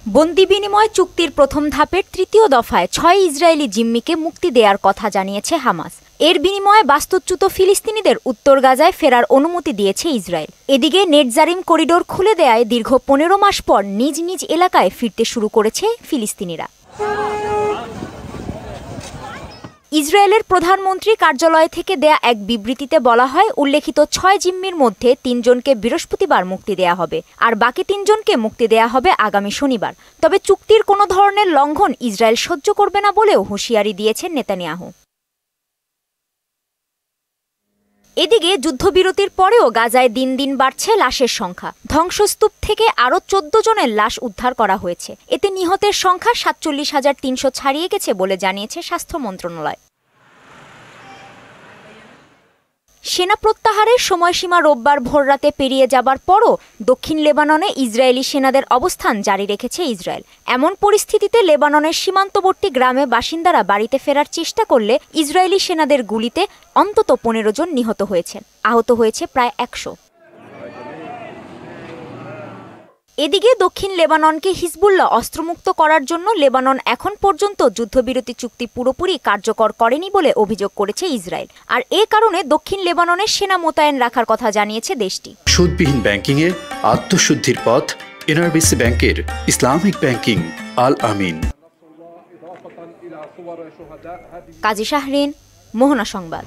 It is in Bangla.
বন্দি বিনিময় চুক্তির প্রথম ধাপের তৃতীয় দফায় ৬ ইসরায়েলি জিম্মিকে মুক্তি দেওয়ার কথা জানিয়েছে হামাস। এর বিনিময়ে বাস্তুচ্যুত ফিলিস্তিনিদের উত্তর গাজায় ফেরার অনুমতি দিয়েছে ইসরায়েল। এদিকে নেটজারিম করিডোর খুলে দেয়ায় দীর্ঘ ১৫ মাস পর নিজ নিজ এলাকায় ফিরতে শুরু করেছে ফিলিস্তিনিরা। ইসরায়েলের প্রধানমন্ত্রী কার্যালয় থেকে দেয়া এক বিবৃতিতে বলা হয়, উল্লেখিত ৬ জিম্মির মধ্যে ৩ জনকে বৃহস্পতিবার মুক্তি দেয়া হবে, আর বাকি ৩ জনকে মুক্তি দেয়া হবে আগামী শনিবার। তবে চুক্তির কোনো ধরনের লঙ্ঘন ইসরায়েল সহ্য করবে না বলেও হুঁশিয়ারি দিয়েছেন নেতানিয়াহু। এদিকে যুদ্ধবিরতির পরেও গাজায় দিন দিন বাড়ছে লাশের সংখ্যা। ধ্বংসস্তূপ থেকে আরও ১৪ জনের লাশ উদ্ধার করা হয়েছে। এতে নিহতের সংখ্যা ৪৭,৩০০ ছাড়িয়ে গেছে বলে জানিয়েছে স্বাস্থ্য মন্ত্রণালয়। সেনা প্রত্যাহারের সময়সীমা রোববার ভোররাতে পেরিয়ে যাবার পরও দক্ষিণ লেবাননে ইসরায়েলি সেনাদের অবস্থান জারি রেখেছে ইসরায়েল। এমন পরিস্থিতিতে লেবাননের সীমান্তবর্তী গ্রামে বাসিন্দারা বাড়িতে ফেরার চেষ্টা করলে ইসরায়েলি সেনাদের গুলিতে অন্তত ১৫ জন নিহত হয়েছেন, আহত হয়েছে প্রায় ১০০। এদিকে দক্ষিণ লেবাননকে হিজবুল্লাহ অস্ত্রমুক্ত করার জন্য লেবানন এখন পর্যন্ত যুদ্ধবিরতি চুক্তি পুরোপুরি কার্যকর করেনি বলে অভিযোগ করেছে ইসরায়েল। আর এ কারণে দক্ষিণ লেবাননের সেনা মোতায়েন রাখার কথা জানিয়েছে দেশটি। সুদবিহীন ব্যাংকিংয়ে আত্মশুদ্ধির পথ এনআরবিসি ব্যাংকের ইসলামিক ব্যাংকিং আল আমিন। কাজী শাহরিন, মোহনা সংবাদ।